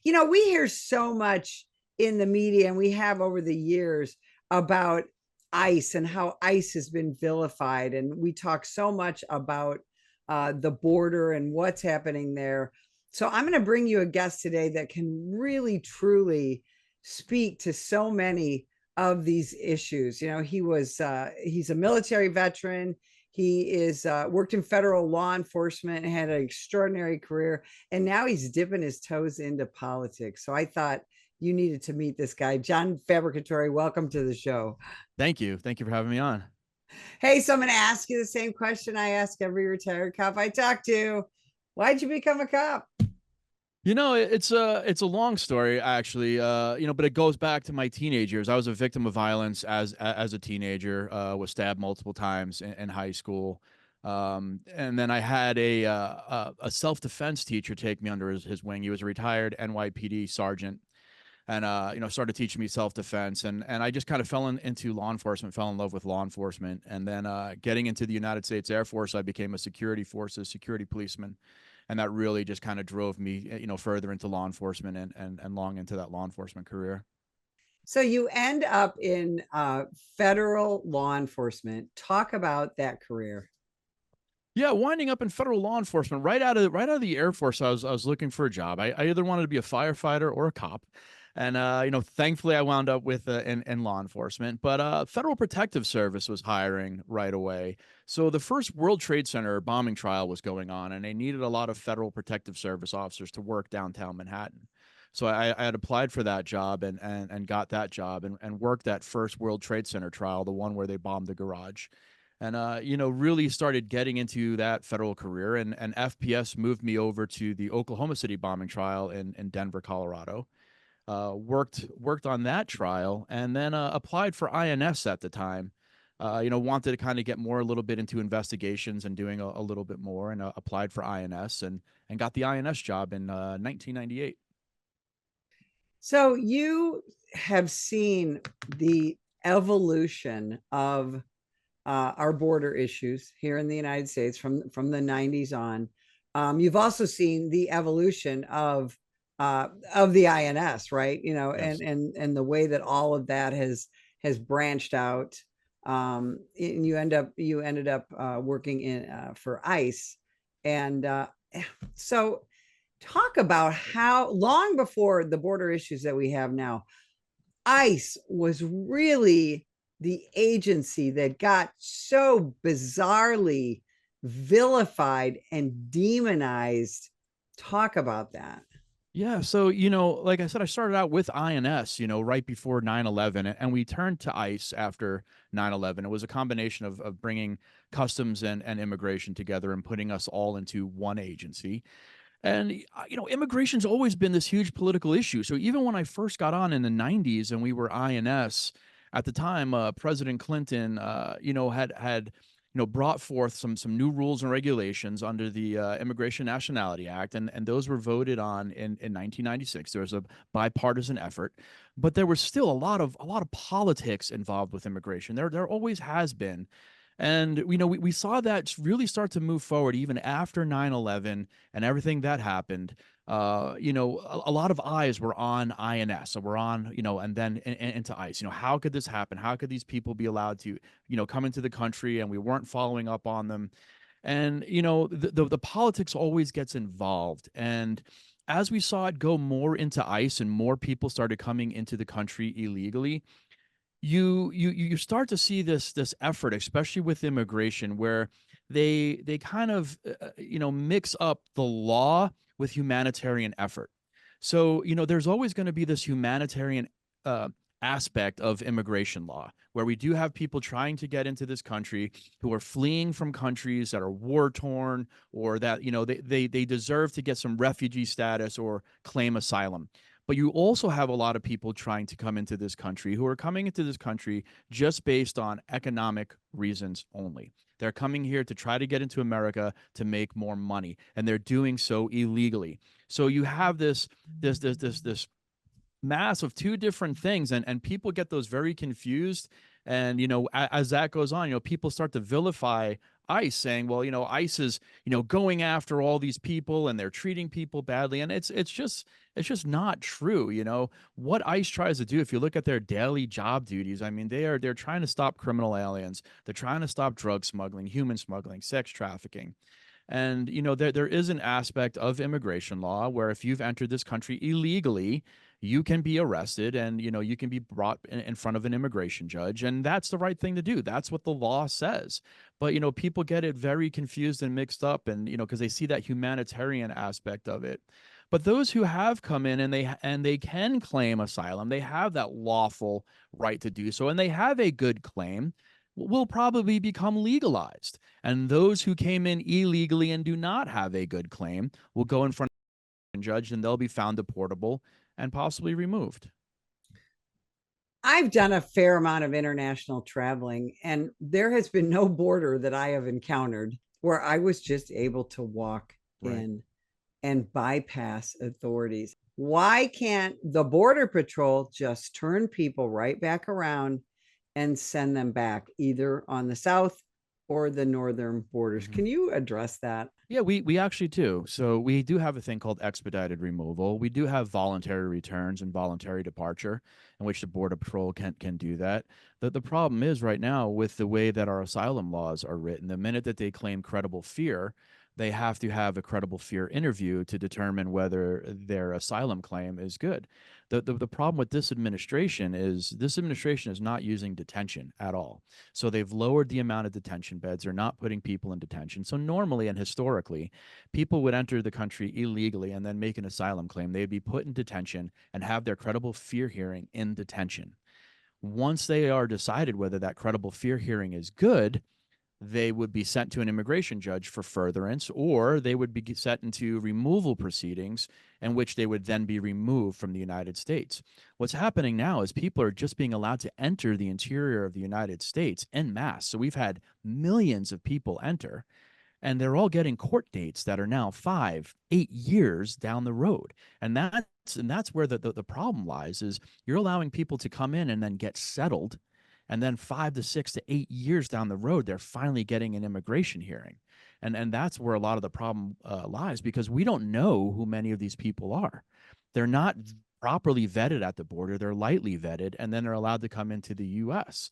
We hear so much in the media, and we have over the years about ICE and how ICE has been vilified. And we talk so much about the border and what's happening there. So I'm going to bring you a guest today that can really, truly speak to so many of these issues. He's a military veteran. He is worked in federal law enforcement and had an extraordinary career, and now he's dipping his toes into politics. So I thought you needed to meet this guy, John Fabbricatore. Welcome to the show. Thank you. Thank you for having me on. Hey, so I'm going to ask you the same question I ask every retired cop I talk to. Why'd you become a cop? It's a long story actually. But it goes back to my teenage years. I was a victim of violence as a teenager. Was stabbed multiple times in high school. And then I had a self-defense teacher take me under his wing. He was a retired NYPD sergeant, and started teaching me self-defense, and I just kind of into law enforcement, fell in love with law enforcement, and then getting into the United States Air Force, I became a security policeman, and that really just kind of drove me further into law enforcement and long into that law enforcement career. So you end up in federal law enforcement. Talk about that career. Yeah, winding up in federal law enforcement right out of the Air Force, I was looking for a job. I either wanted to be a firefighter or a cop, and thankfully I wound up with in law enforcement. But Federal Protective Service was hiring right away, so the first World Trade Center bombing trial was going on, and they needed a lot of Federal Protective Service officers to work downtown Manhattan. So I had applied for that job and got that job and worked that first World Trade Center trial, the one where they bombed the garage, and really started getting into that federal career, and FPS moved me over to the Oklahoma City bombing trial in Denver, Colorado. Worked on that trial, and then applied for INS at the time. Wanted to kind of get more a little bit into investigations and doing a little bit more, and applied for INS and got the INS job in 1998. So you have seen the evolution of our border issues here in the United States from the 90s on. You've also seen the evolution of the INS, right? Yes. And the way that all of that has branched out. And you ended up working in for ICE, and so talk about how long before the border issues that we have now, ICE was really the agency that got so bizarrely vilified and demonized. Talk about that. Yeah, so like I said, I started out with INS, right before 9/11, and we turned to ICE after 9/11. It was a combination of bringing customs and immigration together and putting us all into one agency. And immigration's always been this huge political issue. So even when I first got on in the 90s and we were INS, at the time, President Clinton, had brought forth some new rules and regulations under the Immigration Nationality Act, and those were voted on in 1996. There was a bipartisan effort, but there was still a lot of politics involved with immigration. There always has been. And we saw that really start to move forward even after 9/11 and everything that happened. A lot of eyes were on INS, so we're on, and then into ICE. How could this happen? How could these people be allowed to, come into the country, and we weren't following up on them? And the politics always gets involved. And as we saw it go more into ICE and more people started coming into the country illegally, you start to see this effort, especially with immigration, where they kind of mix up the law with humanitarian effort. So there's always going to be this humanitarian uh, aspect of immigration law, where we do have people trying to get into this country who are fleeing from countries that are war torn, or that they deserve to get some refugee status or claim asylum. But you also have a lot of people trying to come into this country who are coming into this country just based on economic reasons only. They're coming here to try to get into America to make more money, and they're doing so illegally. So you have this mass of two different things, and people get those very confused. And as that goes on, people start to vilify ICE, saying, well, ICE is, going after all these people and they're treating people badly. And it's just not true. What ICE tries to do, if you look at their daily job duties, I mean, they're trying to stop criminal aliens. They're trying to stop drug smuggling, human smuggling, sex trafficking. And there is an aspect of immigration law where if you've entered this country illegally, you can be arrested, and you can be brought in front of an immigration judge, and that's the right thing to do. That's what the law says. But people get it very confused and mixed up, and because they see that humanitarian aspect of it. But those who have come in and they can claim asylum, they have that lawful right to do so, and they have a good claim, will probably become legalized. And those who came in illegally and do not have a good claim will go in front of a judge, and they'll be found deportable and possibly removed. I've done a fair amount of international traveling, and there has been no border that I have encountered where I was just able to walk Right. in and bypass authorities. Why can't the Border Patrol just turn people right back around and send them back either on the south or the northern borders? Mhm. Can you address that? Yeah, we actually do. So we do have a thing called expedited removal. We do have voluntary returns and voluntary departure, in which the Border Patrol can do that. The problem is right now with the way that our asylum laws are written, the minute that they claim credible fear, they have to have a credible fear interview to determine whether their asylum claim is good. The problem with this administration is not using detention at all. So they've lowered the amount of detention beds. They're not putting people in detention. So normally and historically, people would enter the country illegally and then make an asylum claim. They'd be put in detention and have their credible fear hearing in detention. Once they are decided whether that credible fear hearing is good, they would be sent to an immigration judge for furtherance, or they would be set into removal proceedings in which they would then be removed from the United States. What's happening now is people are just being allowed to enter the interior of the United States en masse. So we've had millions of people enter, and they're all getting court dates that are now 5, 8 years down the road. And that's where the problem lies, is you're allowing people to come in and then get settled, and then 5 to 6 to 8 years down the road they're finally getting an immigration hearing. And that's where a lot of the problem lies, because we don't know who many of these people are. They're not properly vetted at the border. They're lightly vetted, and then they're allowed to come into the US.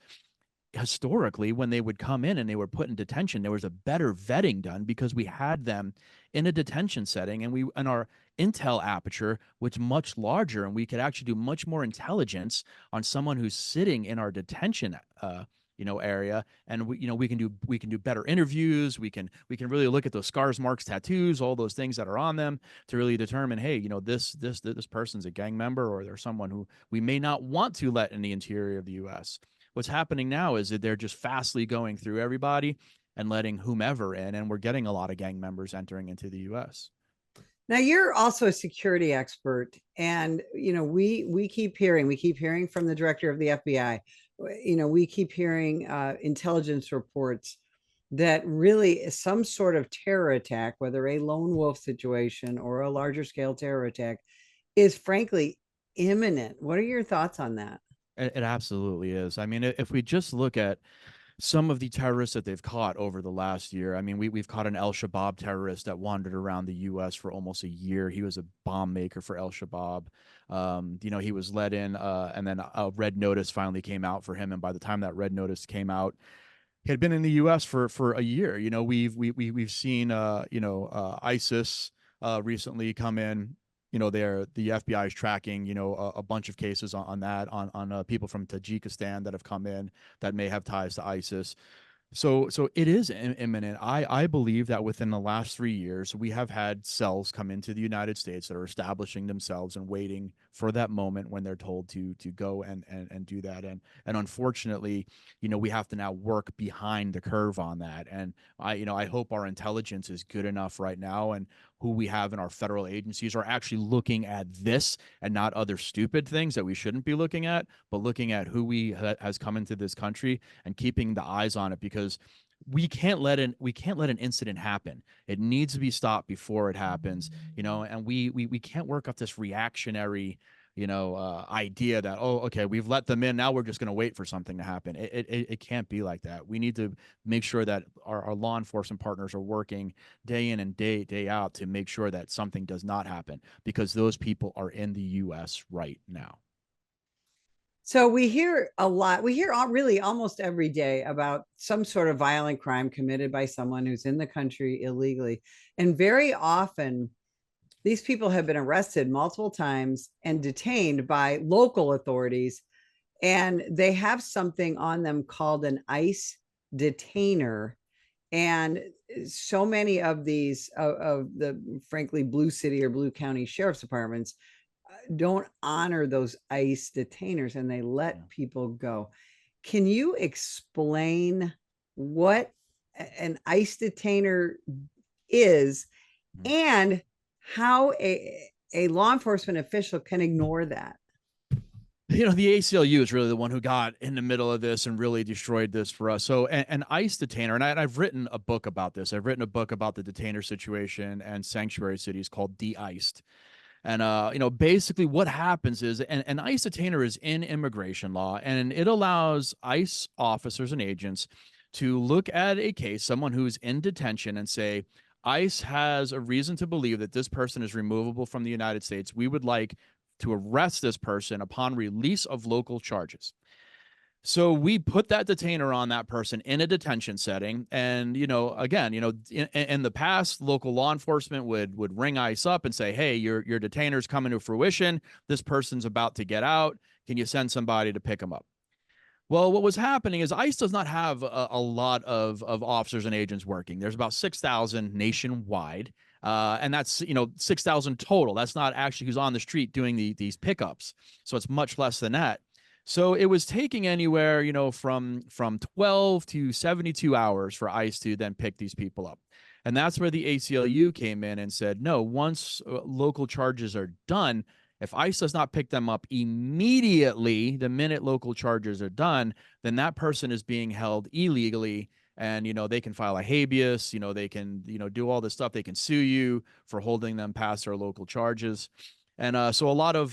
Historically, when they would come in and they were put in detention, there was a better vetting done because we had them in a detention setting, and our intel aperture was much larger, and we could actually do much more intelligence on someone who's sitting in our detention area. And we can do better interviews. We can really look at those scars, marks, tattoos, all those things that are on them, to really determine, hey, this person's a gang member, or they're someone who we may not want to let in the interior of the US. What's happening now is that they're just fastly going through everybody and letting whomever in, and we're getting a lot of gang members entering into the US. Now you're also a security expert, and we keep hearing from the director of the FBI. We keep hearing intelligence reports that really some sort of terror attack, whether a lone wolf situation or a larger scale terror attack, is frankly imminent. What are your thoughts on that? It absolutely is. I mean, if we just look at some of the terrorists that they've caught over the last year. I mean, we've caught an El Shabaab terrorist that wandered around the U.S. for almost a year. He was a bomb maker for El Shabaab. He was let in, and then a red notice finally came out for him. And by the time that red notice came out, he had been in the U.S. for a year. We've seen ISIS recently come in. The FBI is tracking a bunch of cases on that, on people from Tajikistan that have come in that may have ties to ISIS. So it is imminent. I believe that within the last 3 years, we have had cells come into the United States that are establishing themselves and waiting for that moment when they're told to go and do that. And unfortunately, we have to now work behind the curve on that. And I hope our intelligence is good enough right now, and who we have in our federal agencies are actually looking at this and not other stupid things that we shouldn't be looking at, but looking at who has come into this country and keeping the eyes on it, because we can't let an incident happen. It needs to be stopped before it happens, and we can't work up this reactionary idea that, oh, okay, we've let them in, now we're just going to wait for something to happen. It can't be like that. We need to make sure that our law enforcement partners are working day in and day out to make sure that something does not happen, because those people are in the US right now. So we hear a lot, we hear really almost every day about some sort of violent crime committed by someone who's in the country illegally. And very often, these people have been arrested multiple times and detained by local authorities, and they have something on them called an ICE detainer. And so many of these of the frankly blue city or blue county sheriff's departments don't honor those ICE detainers and they Yeah. let people go. Can you explain what an ICE detainer is Mhm. and how a law enforcement official can ignore that? The ACLU is really the one who got in the middle of this and really destroyed this for us. So, an ICE detainer, and I've written a book about this. I've written a book about the detainer situation and sanctuary cities called De-Iced. And basically what happens is an ICE detainer is in immigration law, and it allows ICE officers and agents to look at a case, someone who's in detention, and say, ICE has a reason to believe that this person is removable from the United States. We would like to arrest this person upon release of local charges. So we put that detainer on that person in a detention setting. And, again, in the past, local law enforcement would ring ICE up and say, hey, your detainer's coming to fruition. This person's about to get out. Can you send somebody to pick him up? Well, what was happening is ICE does not have a lot of officers and agents working. There's about 6,000 nationwide. And that's 6,000 total. That's not actually who's on the street doing these pickups. So it's much less than that. So it was taking anywhere, from 12 to 72 hours for ICE to then pick these people up. And that's where the ACLU came in and said, no, once local charges are done, if ICE does not pick them up immediately, the minute local charges are done, then that person is being held illegally. And, they can file a habeas, they can, do all this stuff. They can sue you for holding them past their local charges. And so a lot of,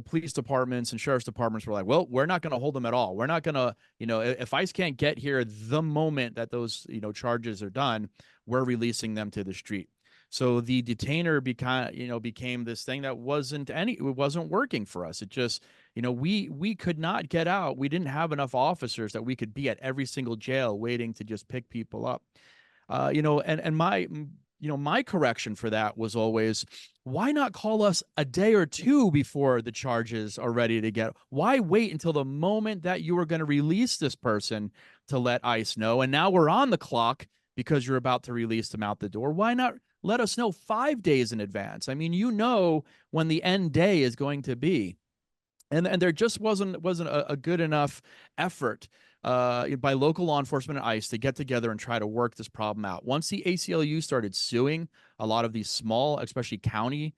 police departments and sheriff's departments were like, well, we're not going to hold them at all. We're not going to, if ICE can't get here the moment that those, charges are done, we're releasing them to the street. So the detainer became this thing that it wasn't working for us. It just, we could not get out. We didn't have enough officers that we could be at every single jail waiting to just pick people up. And my correction for that was always, why not call us a day or two before the charges are ready to get? Why wait until the moment that you were going to release this person to let ICE know? And now we're on the clock because you're about to release them out the door. Why not let us know 5 days in advance? I mean, when the end day is going to be. And there just wasn't a good enough effort by local law enforcement and ICE to get together and try to work this problem out. Once the ACLU started suing a lot of these small, especially county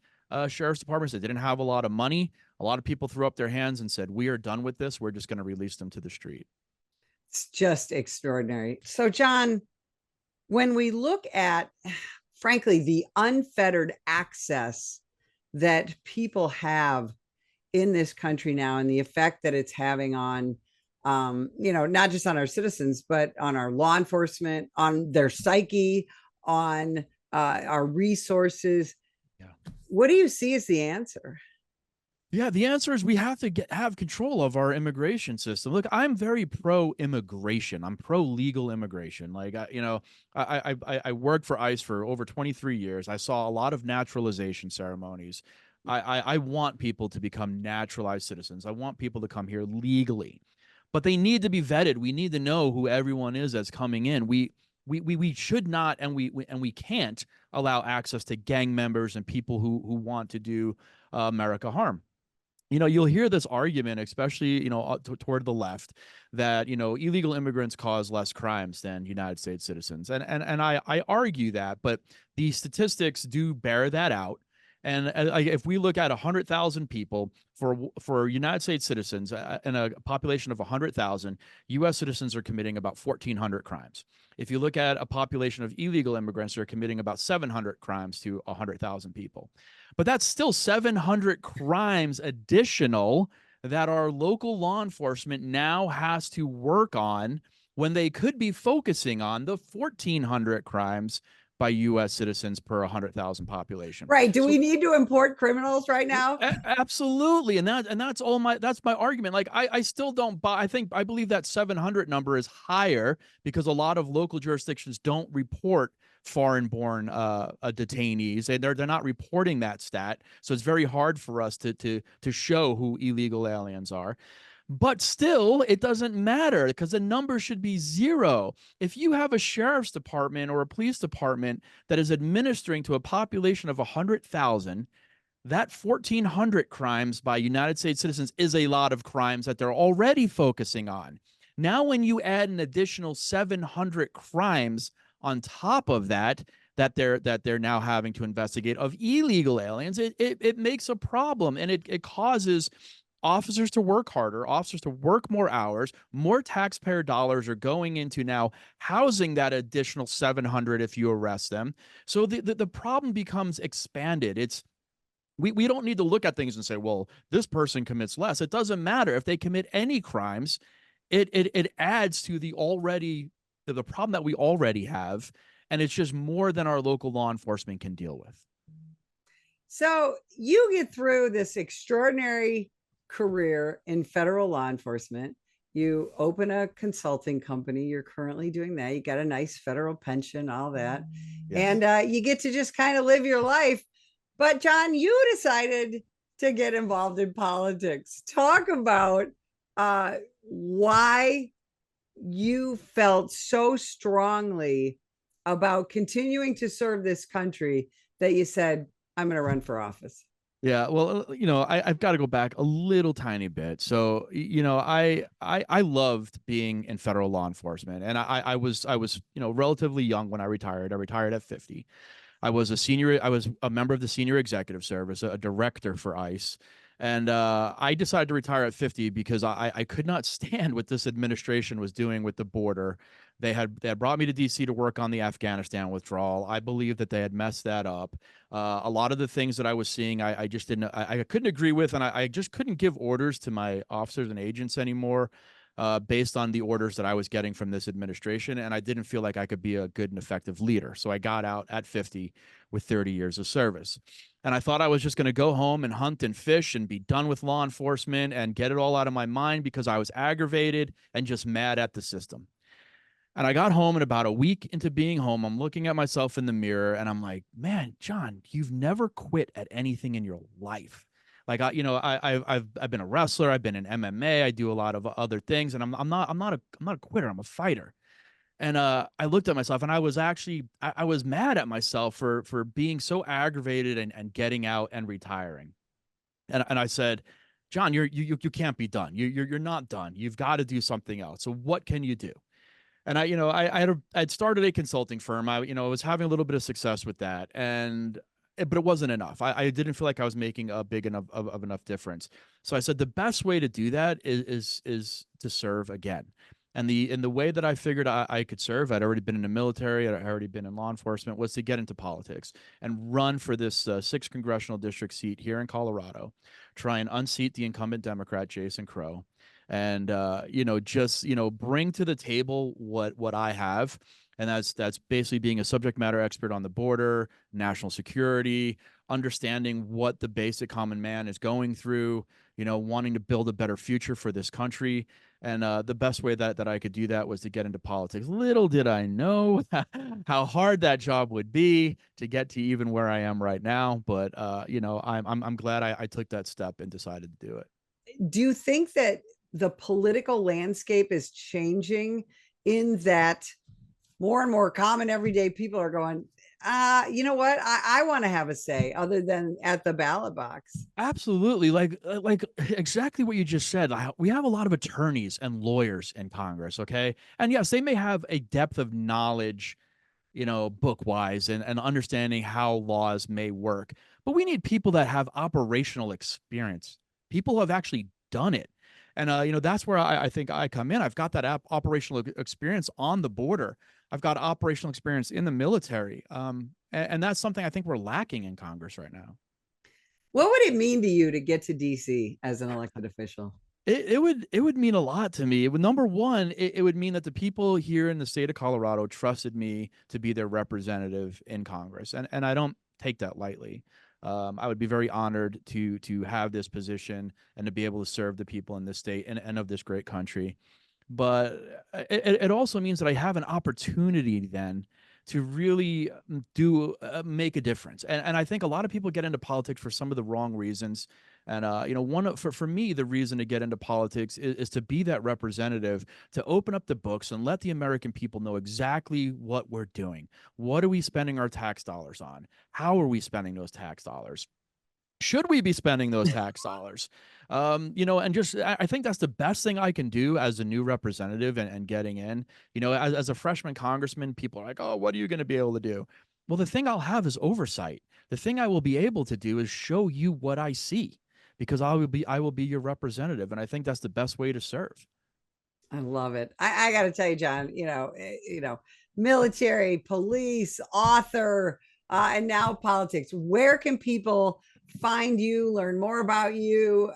sheriff's departments that didn't have a lot of money, a lot of people threw up their hands and said, we are done with this. We're just going to release them to the street. It's just extraordinary. So, John, when we look at, frankly, the unfettered access that people have in this country now and the effect that it's having on not just on our citizens but on our law enforcement, on their psyche, on our resources, Yeah. what do you see as the answer? Yeah, the answer is we have to have control of our immigration system. Look, I'm very pro immigration. I'm pro legal immigration. Like, I worked for ICE for over 23 years. I saw a lot of naturalization ceremonies. I want people to become naturalized citizens. I want people to come here legally, but they need to be vetted. We need to know who everyone is that's coming in. We should not, and we can't allow access to gang members and people who want to do America harm. You'll hear this argument, especially, toward the left, that, illegal immigrants cause less crimes than United States citizens. And I argue that, but the statistics do bear that out. And if we look at 100,000 people for United States citizens in a population of 100,000, U.S. citizens are committing about 1,400 crimes. If you look at a population of illegal immigrants, they're committing about 700 crimes to 100,000 people. But that's still 700 crimes additional that our local law enforcement now has to work on when they could be focusing on the 1,400 crimes by U.S. citizens per 100,000 population. Right. Do So we need to import criminals right now? absolutely, and that's my argument. Like I still don't buy. I believe that 700 number is higher because a lot of local jurisdictions don't report foreign-born detainees, and they're not reporting that stat. So it's very hard for us to show who illegal aliens are. But still, it doesn't matter because the number should be zero. If you have a sheriff's department or a police department that is administering to a population of 100,000, that 1,400 crimes by United States citizens is a lot of crimes that they're already focusing on. Now, when you add an additional 700 crimes on top of that, that they're now having to investigate of illegal aliens, it makes a problem, and it causes officers to work harder, officers to work more hours, more taxpayer dollars are going into now housing that additional 700 if you arrest them. So the problem becomes expanded. We don't need to look at things and say, well, this person commits less. It doesn't matter if they commit any crimes. It adds to the problem that we already have, and it's just more than our local law enforcement can deal with. So you get through this extraordinary career in federal law enforcement. You open a consulting company. You're currently doing that. You got a nice federal pension, all that. Yes. And you get to just kind of live your life. But John, you decided to get involved in politics. Talk about why you felt so strongly about continuing to serve this country that you said, I'm going to run for office. Yeah, well, I've got to go back a little tiny bit. So, I loved being in federal law enforcement, and I was relatively young when I retired. I retired at 50. I was a member of the senior executive service, a director for ICE. And I decided to retire at 50 because I could not stand what this administration was doing with the border. They had brought me to DC to work on the Afghanistan withdrawal. I believe that they had messed that up. A lot of the things that I was seeing, I just didn't, I couldn't agree with, and I just couldn't give orders to my officers and agents anymore. Based on the orders that I was getting from this administration, and I didn't feel like I could be a good and effective leader. So I got out at 50 with 30 years of service. And I thought I was just going to go home and hunt and fish and be done with law enforcement and get it all out of my mind because I was aggravated and just mad at the system. And I got home, and about a week into being home, I'm looking at myself in the mirror and I'm like, man, John, you've never quit at anything in your life. Like I've been a wrestler, I've been in MMA, I do a lot of other things, and I'm not a quitter, I'm a fighter. And I looked at myself, and I was mad at myself for being so aggravated and getting out and retiring. And I said, John, you can't be done. You're not done. You've got to do something else. So what can you do? And I'd started a consulting firm. I was having a little bit of success with that, but it wasn't enough. I didn't feel like I was making a big enough of enough difference. So I said the best way to do that is to serve again. And the way that I figured I could serve, I'd already been in the military, I'd already been in law enforcement, was to get into politics and run for this 6th congressional district seat here in Colorado, try and unseat the incumbent Democrat Jason Crow, and just bring to the table what I have, and that's basically being a subject matter expert on the border, national security, understanding what the basic common man is going through, wanting to build a better future for this country. And the best way that I could do that was to get into politics. Little did I know how hard that job would be to get to even where I am right now. But I'm glad I took that step and decided to do it. Do you think that the political landscape is changing in that more and more common everyday people are going, you know what? I want to have a say other than at the ballot box. Absolutely. Like exactly what you just said. We have a lot of attorneys and lawyers in Congress, okay? And yes, they may have a depth of knowledge book wise and understanding how laws may work. But we need people that have operational experience, people who have actually done it. And, that's where I think I come in. I've got that operational experience on the border. I've got operational experience in the military. And that's something I think we're lacking in Congress right now. What would it mean to you to get to DC as an elected official? It would mean a lot to me. It would, number one, it would mean that the people here in the state of Colorado trusted me to be their representative in Congress, and I don't take that lightly. I would be very honored to have this position and to be able to serve the people in this state and of this great country. But it also means that I have an opportunity then to really make a difference. And I think a lot of people get into politics for some of the wrong reasons. And for me, the reason to get into politics is to be that representative, to open up the books and let the American people know exactly what we're doing. What are we spending our tax dollars on? How are we spending those tax dollars? Should we be spending those tax dollars? And just I think that's the best thing I can do as a new representative and getting in. As a freshman congressman, people are like, "Oh, what are you going to be able to do?" Well, the thing I'll have is oversight. The thing I will be able to do is show you what I see, because I will be your representative, and I think that's the best way to serve. I love it. I got to tell you, John, military, police, author, and now politics. Where can people find you, learn more about you,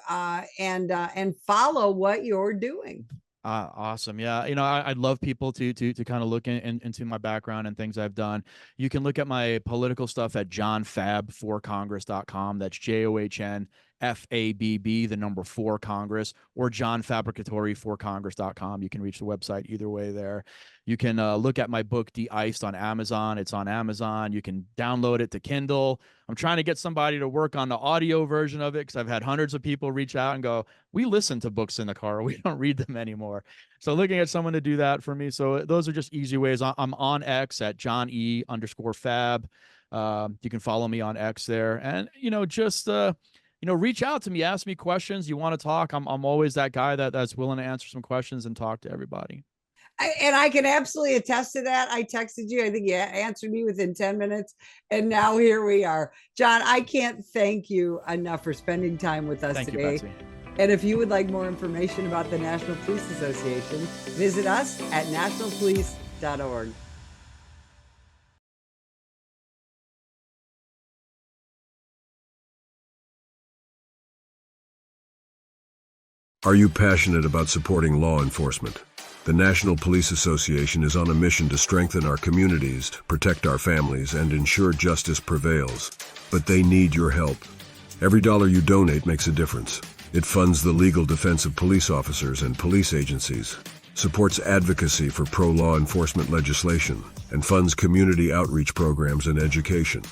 and follow what you're doing? Awesome. Yeah. I'd love people to kind of look into my background and things I've done. You can look at my political stuff at johnfab4congress.com. That's JOHNFABB, the number 4 Congress, or johnfabbricatore4congress.com. You can reach the website either way there. You can look at my book, De-Iced, on Amazon. It's on Amazon. You can download it to Kindle. I'm trying to get somebody to work on the audio version of it, because I've had hundreds of people reach out and go, "We listen to books in the car. We don't read them anymore." So looking at someone to do that for me. So those are just easy ways. I'm on X at John_Fab. You can follow me on X there. And, just, reach out to me, ask me questions. You want to talk? I'm always that guy that's willing to answer some questions and talk to everybody. And I can absolutely attest to that. I texted you. I think you answered me within 10 minutes. And now here we are. John, I can't thank you enough for spending time with us Thank you, today. Betsy. And if you would like more information about the National Police Association, visit us at nationalpolice.org. Are you passionate about supporting law enforcement? The National Police Association is on a mission to strengthen our communities, protect our families, and ensure justice prevails. But they need your help. Every dollar you donate makes a difference. It funds the legal defense of police officers and police agencies, supports advocacy for pro-law enforcement legislation, and funds community outreach programs and education.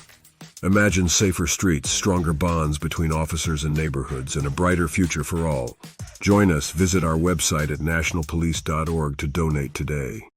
Imagine safer streets, stronger bonds between officers and neighborhoods, and a brighter future for all. Join us. Visit our website at nationalpolice.org to donate today.